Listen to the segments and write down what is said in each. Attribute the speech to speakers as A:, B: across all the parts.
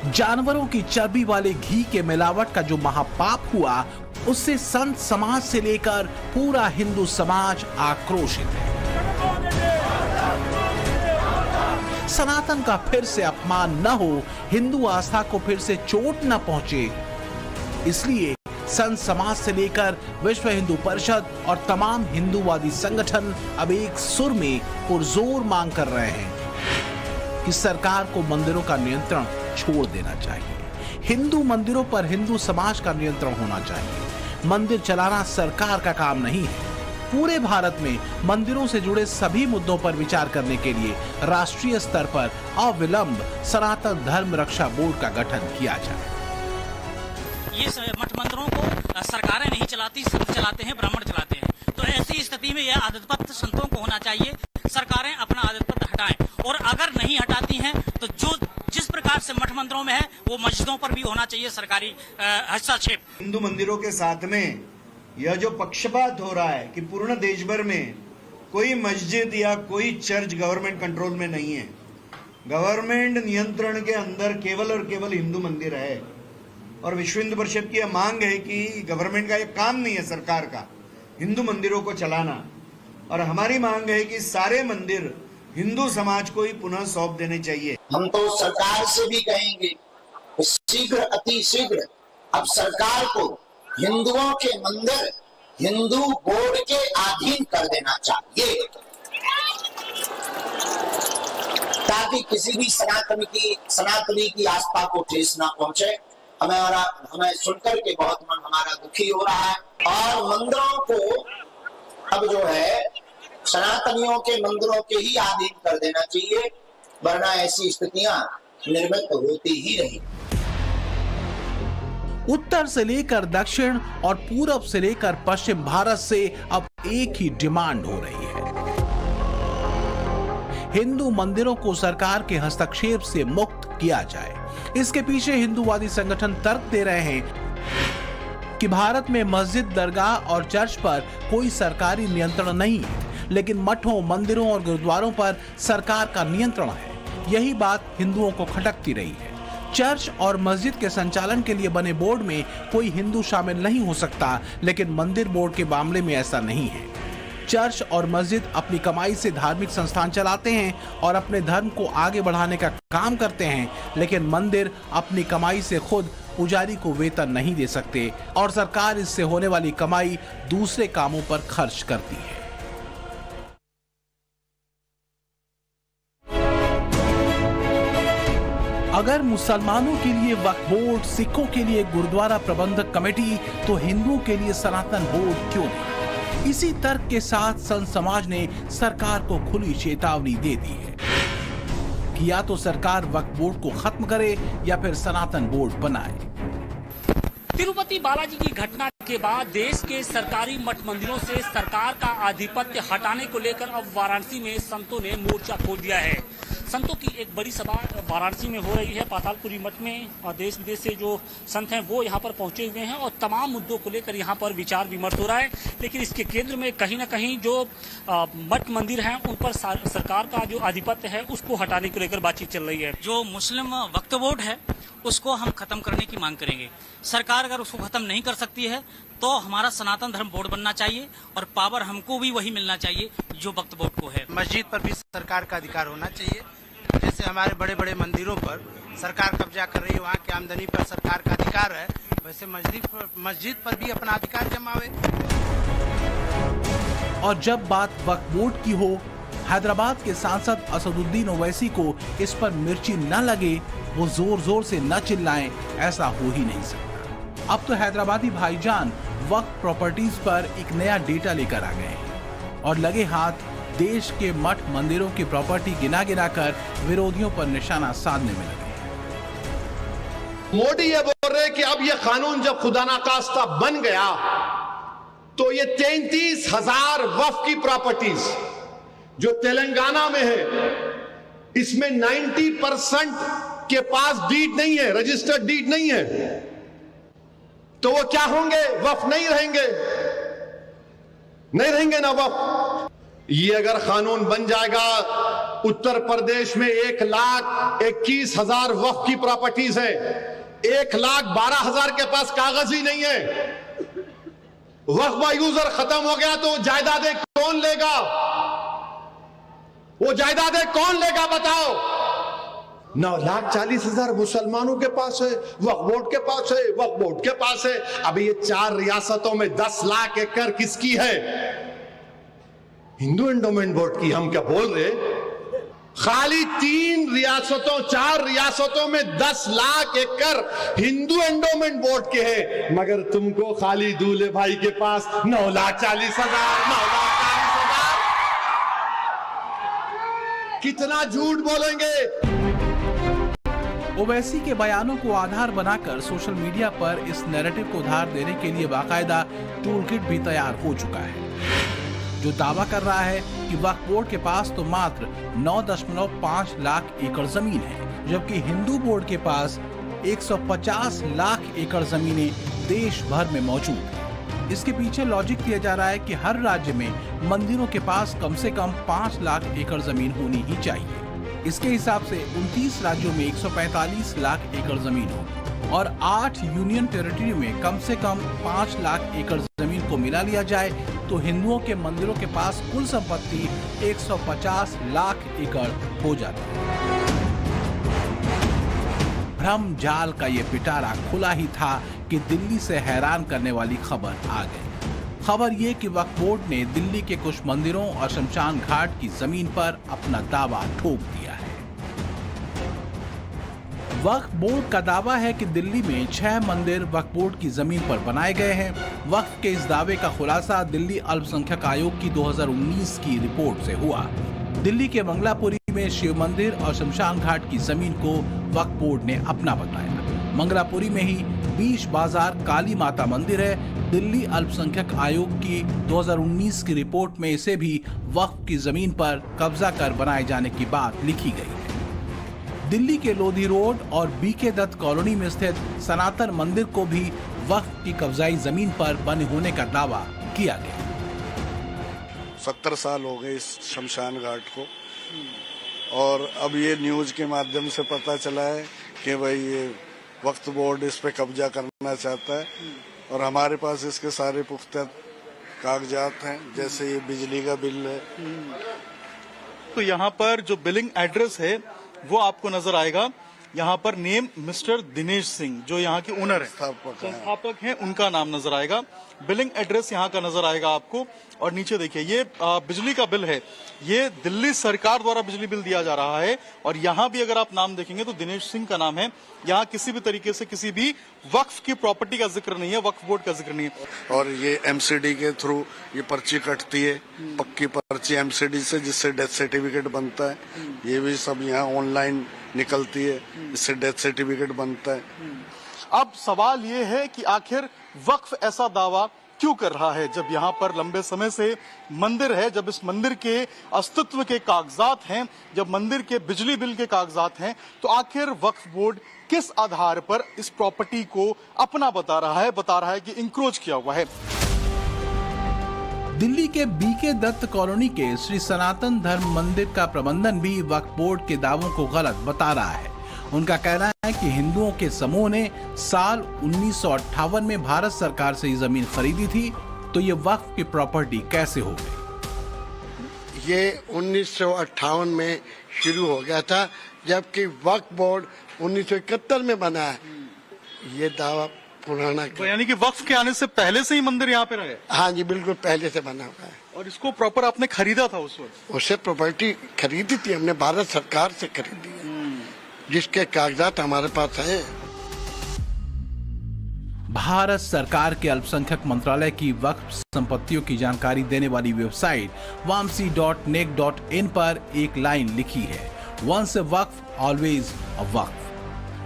A: जानवरों की चर्बी वाले घी के मिलावट का जो महापाप हुआ, उससे संत समाज से लेकर पूरा हिंदू समाज आक्रोशित है। सनातन का फिर से अपमान न हो, हिंदू आस्था को फिर से चोट न पहुंचे, इसलिए संत समाज से लेकर विश्व हिंदू परिषद और तमाम हिंदूवादी संगठन अब एक सुर में पुरजोर मांग कर रहे हैं कि सरकार को मंदिरों का नियंत्रण छोड़ देना चाहिए। हिंदू मंदिरों पर हिंदू समाज का नियंत्रण होना चाहिए। मंदिर चलाना सरकार का काम नहीं है। पूरे भारत में मंदिरों से जुड़े सभी मुद्दों पर विचार करने के लिए राष्ट्रीय स्तर पर अविलंब सनातन धर्म रक्षा बोर्ड का गठन किया जाए।
B: ये मठ मंदिरों को सरकारें नहीं चलाती, संत चलाते हैं, ब्राह्मण चलाते हैं। तो ऐसी स्थिति में यह आदतपत्र संतों को होना चाहिए। सरकारें अपना आदतपत्र हटाएं, और अगर नहीं हटाती हैं तो जो जिस प्रकार से मठ मंदिरों में है वो मस्जिदों पर भी होना चाहिए सरकारी हस्तक्षेप।
C: हिंदू मंदिरों के साथ में यह जो पक्षपात हो रहा है कि पूर्ण देश भर में कोई मस्जिद या कोई चर्च गवर्नमेंट कंट्रोल में नहीं है, गवर्नमेंट नियंत्रण के अंदर केवल और केवल हिंदू मंदिर है। और विश्व हिंदू परिषद की यह मांग है कि गवर्नमेंट का यह काम नहीं है सरकार का हिंदू मंदिरों को चलाना, और हमारी मांग है कि सारे मंदिर हिंदू समाज को ही पुनः सौंप देने चाहिए।
D: हम तो सरकार से भी कहेंगे शीघ्र अति शीघ्र अब सरकार को हिंदुओं के मंदिर हिंदू बोर्ड के अधीन कर देना चाहिए, ताकि किसी भी सनातनी की आस्था को ठेस ना पहुंचे। हमें सुनकर के बहुत मन हमारा दुखी हो रहा है, और मंदिरों को अब जो है सनातनियों के मंदिरों के ही अधीन कर देना चाहिए, वरना ऐसी स्थितियां निर्मित होती ही रही।
A: उत्तर से लेकर दक्षिण और पूरब से लेकर पश्चिम भारत से अब एक ही डिमांड हो रही है। हिंदू मंदिरों को सरकार के हस्तक्षेप से मुक्त किया जाए। इसके पीछे हिंदूवादी संगठन तर्क दे रहे हैं कि भारत में मस्जिद, दरगाह और चर्च पर कोई सरकारी नियंत्रण नहीं है, लेकिन मठों, मंदिरों और गुरुद्वारों पर सरकार का नियंत्रण है। यही बात हिंदुओं को खटकती रही है। चर्च और मस्जिद के संचालन के लिए बने बोर्ड में कोई हिंदू शामिल नहीं हो सकता, लेकिन मंदिर बोर्ड के मामले में ऐसा नहीं है। चर्च और मस्जिद अपनी कमाई से धार्मिक संस्थान चलाते हैं और अपने धर्म को आगे बढ़ाने का काम करते हैं, लेकिन मंदिर अपनी कमाई से खुद पुजारी को वेतन नहीं दे सकते और सरकार इससे होने वाली कमाई दूसरे कामों पर खर्च करती है। अगर मुसलमानों के लिए वक्फ बोर्ड, सिखों के लिए गुरुद्वारा प्रबंधक कमेटी, तो हिंदुओं के लिए सनातन बोर्ड क्यों नहीं? इसी तर्क के साथ संत समाज ने सरकार को खुली चेतावनी दे दी है कि या तो सरकार वक्फ बोर्ड को खत्म करे या फिर सनातन बोर्ड बनाए।
B: तिरुपति बालाजी की घटना के बाद देश के सरकारी मठ मंदिरों से सरकार का आधिपत्य हटाने को लेकर अब वाराणसी में संतों ने मोर्चा खोल दिया है। संतों की एक बड़ी सभा वाराणसी में हो रही है। पातालपुरी मठ में देश विदेश से जो संत हैं वो यहाँ पर पहुंचे हुए हैं और तमाम मुद्दों को लेकर यहाँ पर विचार विमर्श हो रहा है। लेकिन इसके केंद्र में कहीं ना कहीं जो मठ मंदिर हैं उन पर सरकार का जो आधिपत्य है उसको हटाने को लेकर बातचीत चल रही है। जो मुस्लिम वक्फ बोर्ड है उसको हम खत्म करने की मांग करेंगे। सरकार अगर उसको खत्म नहीं कर सकती है तो हमारा सनातन धर्म बोर्ड बनना चाहिए और पावर हमको भी वही मिलना चाहिए जो वक्फ बोर्ड को है।
E: मस्जिद पर भी सरकार का अधिकार होना चाहिए। जैसे हमारे बड़े बड़े मंदिरों पर सरकार कब्जा कर रही है, वहाँ की आमदनी पर सरकार का अधिकार है, वैसे मस्जिद पर भी अपना अधिकार जमावे।
A: और जब बात वक्फ बोर्ड की हो, हैदराबाद के सांसद असदुद्दीन ओवैसी को इस पर मिर्ची न लगे, वो जोर जोर से न चिल्लाएं, ऐसा हो ही नहीं सकता। अब तो हैदराबादी भाईजान वक्फ प्रॉपर्टीज पर एक नया डेटा लेकर आ गए हैं और लगे हाथ देश के मठ मंदिरों की प्रॉपर्टी गिना गिना कर विरोधियों पर निशाना साधने में लगे।
F: मोदी ये बोल रहे कि अब ये कानून जब खुदा ना खास्ता बन गया तो ये 33,000 वक्फ की प्रॉपर्टीज जो तेलंगाना में है, इसमें 90% के पास डीड नहीं है, रजिस्टर्ड डीड नहीं है, तो वो क्या होंगे? वक्फ नहीं रहेंगे ना वक्फ। ये अगर कानून बन जाएगा उत्तर प्रदेश में 1,21,000 वक्फ की प्रॉपर्टीज है। 1,12,000 के पास कागज ही नहीं है। वक्फ यूजर खत्म हो गया तो जायदादें कौन लेगा? वो जायदादें कौन लेगा बताओ? 9,40,000 मुसलमानों के पास है, वक्फ बोर्ड के पास है, वक्फ बोर्ड के पास है। अभी ये 4 रियासतों में 10 लाख एकड़ किसकी है? हिंदू एंडोमेंट बोर्ड की। हम क्या बोल रहे? खाली 4 रियासतों में 10 लाख एकड़ हिंदू एंडोमेंट बोर्ड के हैं, मगर तुमको खाली दूल्हे भाई के पास 9,40,000। कितना झूठ बोलेंगे?
A: ओवैसी के बयानों को आधार बनाकर सोशल मीडिया पर इस नैरेटिव को उधार देने के लिए बाकायदा टूलकिट भी तैयार हो चुका है, जो दावा कर रहा है कि वक्फ बोर्ड के पास तो मात्र 9.5 लाख एकड़ जमीन है, जबकि हिंदू बोर्ड के पास 150 लाख एकड़ जमीनें देश भर में मौजूद है। इसके पीछे लॉजिक दिया जा रहा है कि हर राज्य में मंदिरों के पास कम से कम 5 लाख एकड़ जमीन होनी ही चाहिए। इसके हिसाब से 29 राज्यों में 145 लाख एकड़ जमीन हो और 8 यूनियन टेरिटरी में कम से कम 5 लाख एकड़ जमीन को मिला लिया जाए तो हिंदुओं के मंदिरों के पास कुल संपत्ति 150 लाख एकड़ हो जाती है। भ्रम जाल का ये पिटारा खुला ही था कि दिल्ली से हैरान करने वाली खबर आ गई। खबर ये कि वक्फ बोर्ड ने दिल्ली के कुछ मंदिरों और शमशान घाट की जमीन पर अपना दावा ठोक दिया है। वक्फ बोर्ड का दावा है कि दिल्ली में 6 मंदिर वक्फ बोर्ड की जमीन पर बनाए गए हैं। वक्फ के इस दावे का खुलासा दिल्ली अल्पसंख्यक आयोग की 2019 की रिपोर्ट से हुआ। दिल्ली के मंगलापुरी में शिव मंदिर और शमशान घाट की जमीन को वक्फ बोर्ड ने अपना बताया। मंगलापुरी में ही बीच बाजार काली माता मंदिर है। दिल्ली अल्पसंख्यक आयोग की 2019 की रिपोर्ट में इसे भी वक्फ की जमीन पर कब्जा कर बनाए जाने की बात लिखी गई है। दिल्ली के लोधी रोड और बीके दत्त कॉलोनी में स्थित सनातन मंदिर को भी वक्फ की कब्जाई जमीन पर बने होने का दावा किया गया।
G: 70 साल हो गए इस शमशान घाट को और अब ये न्यूज के माध्यम से पता चला है कि भाई ये वक्फ बोर्ड इस पे कब्जा करना चाहता है और हमारे पास इसके सारे पुख्ता कागजात हैं, जैसे ये बिजली का बिल है।
H: तो यहाँ पर जो बिलिंग एड्रेस है वो आपको नजर आएगा। यहाँ पर नेम मिस्टर दिनेश सिंह, जो यहाँ के ओनर है, संस्थापक हैं, उनका नाम नजर आएगा। बिलिंग एड्रेस यहाँ का नजर आएगा आपको। और नीचे देखिए ये बिजली का बिल है, ये दिल्ली सरकार द्वारा बिजली बिल दिया जा रहा है और यहाँ भी अगर आप नाम देखेंगे तो दिनेश सिंह का नाम है। यहाँ किसी भी तरीके से किसी भी वक्फ की प्रॉपर्टी का जिक्र नहीं है, वक्फ बोर्ड का जिक्र नहीं है।
G: और ये एमसीडी के थ्रू ये पर्ची कटती है, पक्की पर्ची एमसीडी से, जिससे डेथ सर्टिफिकेट बनता है। ये भी सब यहाँ ऑनलाइन निकलती है, इससे डेथ सर्टिफिकेट बनता है।
H: अब सवाल ये है कि आखिर वक्फ ऐसा दावा क्यों कर रहा है, जब यहाँ पर लंबे समय से मंदिर है, जब इस मंदिर के अस्तित्व के कागजात हैं, जब मंदिर के बिजली बिल के कागजात हैं, तो आखिर वक्फ बोर्ड किस आधार पर इस प्रॉपर्टी को अपना बता रहा है कि इंक्रोच किया हुआ है।
A: दिल्ली के बीके दत्त कॉलोनी के श्री सनातन धर्म मंदिर का प्रबंधन भी वक्फ बोर्ड के दावों को गलत बता रहा है। उनका कहना है कि हिंदुओं के समूह ने साल 1958 में भारत सरकार से ये जमीन खरीदी थी, तो ये वक्फ की प्रॉपर्टी कैसे हो गई?
I: ये 1958 में शुरू हो गया था, जबकि वक्फ बोर्ड 1971 में बना है। ये दावा पुराना
H: तो यानी कि वक्फ के आने से पहले से ही मंदिर यहाँ पे रहे?
I: हाँ जी, बिल्कुल पहले से बना हुआ है।
H: और इसको प्रॉपर आपने खरीदा था उस वक्त?
I: उससे प्रॉपर्टी खरीदी थी हमने, भारत सरकार से खरीदी है, जिसके कागजात हमारे पास है।
A: भारत सरकार के अल्पसंख्यक मंत्रालय की वक्फ संपत्तियों की जानकारी देने वाली वेबसाइट vamsi.nec.in पर एक लाइन लिखी है, once a Waqf always a वक्फ।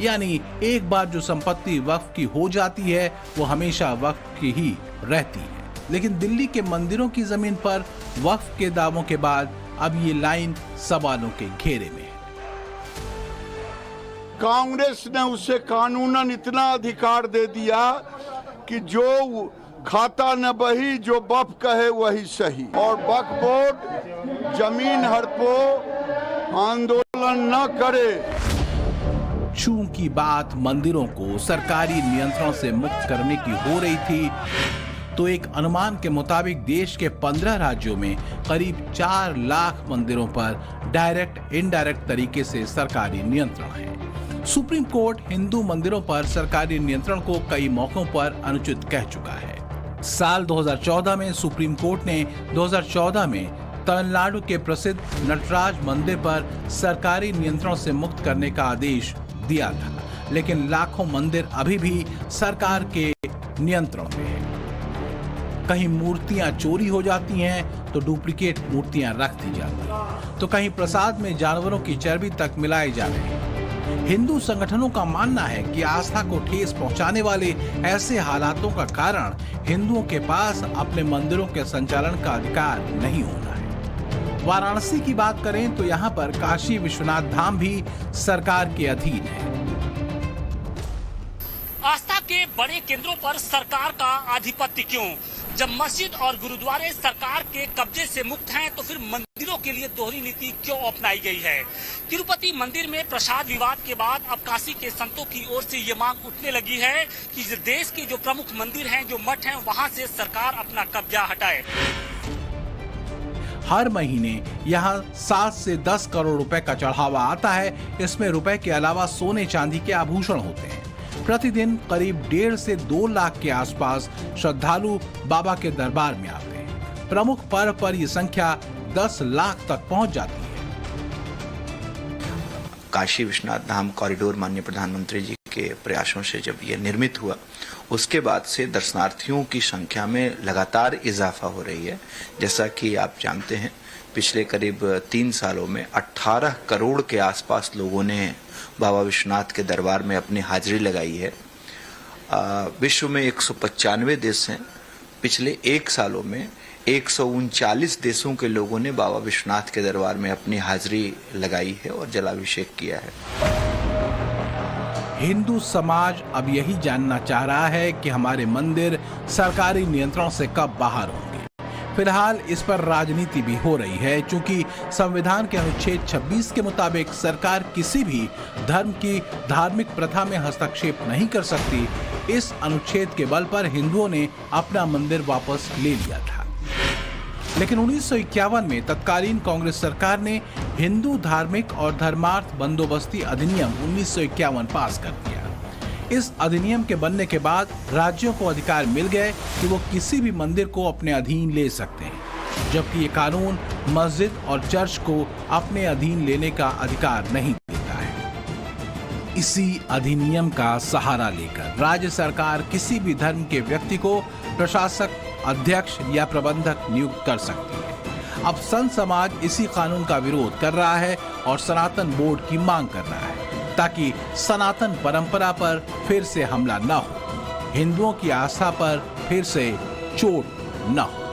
A: यानी एक बार जो संपत्ति वक्फ की हो जाती है वो हमेशा वक्फ की ही रहती है। लेकिन दिल्ली के मंदिरों की जमीन पर वक्फ के दावों के बाद अब ये लाइन सवालों के घेरे में है।
J: कांग्रेस ने उसे कानूनन इतना अधिकार दे दिया कि जो खाता न बही, जो वक्फ कहे वही सही। और वक्फ बोर्ड जमीन हड़पो, आंदोलन न करे।
A: चूंकि बात मंदिरों को सरकारी नियंत्रण से मुक्त करने की हो रही थी, तो एक अनुमान के मुताबिक देश के 15 राज्यों में करीब 4 लाख मंदिरों पर डायरेक्ट इनडायरेक्ट तरीके से सरकारी नियंत्रण है। सुप्रीम कोर्ट हिंदू मंदिरों पर सरकारी नियंत्रण को कई मौकों पर अनुचित कह चुका है। साल 2014 में सुप्रीम कोर्ट ने 2014 में तमिलनाडु के प्रसिद्ध नटराज मंदिर पर सरकारी नियंत्रण से मुक्त करने का आदेश दिया था, लेकिन लाखों मंदिर अभी भी सरकार के नियंत्रण में है। कहीं मूर्तियां चोरी हो जाती हैं तो डुप्लीकेट मूर्तियां रख दी जाती हैं, तो कहीं प्रसाद में जानवरों की चर्बी तक मिलाई जा रही है। हिंदू संगठनों का मानना है कि आस्था को ठेस पहुंचाने वाले ऐसे हालातों का कारण हिंदुओं के पास अपने मंदिरों के संचालन का अधिकार नहीं होना है। वाराणसी की बात करें तो यहाँ पर काशी विश्वनाथ धाम भी सरकार के अधीन है।
B: आस्था के बड़े केंद्रों पर सरकार का आधिपत्य क्यों? जब मस्जिद और गुरुद्वारे सरकार के कब्जे से मुक्त हैं, तो फिर मंदिरों के लिए दोहरी नीति क्यों अपनाई गई है? तिरुपति मंदिर में प्रसाद विवाद के बाद अब काशी के संतों की ओर से ये मांग उठने लगी है कि देश के जो प्रमुख मंदिर हैं, जो मठ हैं, वहां से सरकार अपना कब्जा हटाए।
A: हर महीने यहाँ 7 से 10 करोड़ रुपए का चढ़ावा आता है। इसमें रुपए के अलावा सोने चांदी के आभूषण होते हैं। प्रतिदिन करीब 1.5 से 2 लाख के आसपास श्रद्धालु बाबा के दरबार में आते हैं। प्रमुख पर्व पर यह संख्या 10 लाख तक पहुंच जाती है।
K: काशी विश्वनाथ धाम कॉरिडोर माननीय प्रधानमंत्री जी के प्रयासों से जब ये निर्मित हुआ, उसके बाद से दर्शनार्थियों की संख्या में लगातार इजाफा हो रही है। जैसा कि आप जानते हैं, पिछले करीब 3 सालों में 18 करोड़ के आसपास लोगों ने बाबा विश्वनाथ के दरबार में अपनी हाजिरी लगाई है। विश्व में 195 देश हैं। पिछले 1 सालों में 139 देशों के लोगों ने बाबा विश्वनाथ के दरबार में अपनी हाजिरी लगाई है और जलाभिषेक किया है।
A: हिंदू समाज अब यही जानना चाह रहा है कि हमारे मंदिर सरकारी नियंत्रण से कब बाहर होंगे। फिलहाल इस पर राजनीति भी हो रही है, क्योंकि संविधान के अनुच्छेद 26 के मुताबिक सरकार किसी भी धर्म की धार्मिक प्रथा में हस्तक्षेप नहीं कर सकती। इस अनुच्छेद के बल पर हिंदुओं ने अपना मंदिर वापस ले लिया था, लेकिन 1951 में तत्कालीन कांग्रेस सरकार ने हिंदू धार्मिक और धर्मार्थ बंदोबस्ती अधिनियम 1951 पास कर दिया। इस अधिनियम के बनने के बाद राज्यों को अधिकार मिल गए कि वो किसी भी मंदिर को अपने अधीन ले सकते हैं, जबकि ये कानून मस्जिद और चर्च को अपने अधीन लेने का अधिकार नहीं देता है। इसी अधिनियम का सहारा लेकर राज्य सरकार किसी भी धर्म के व्यक्ति को प्रशासक, अध्यक्ष या प्रबंधक नियुक्त कर सकती है। अब संत समाज इसी कानून का विरोध कर रहा है और सनातन बोर्ड की मांग कर रहा है, ताकि सनातन परंपरा पर फिर से हमला न हो, हिंदुओं की आस्था पर फिर से चोट न हो।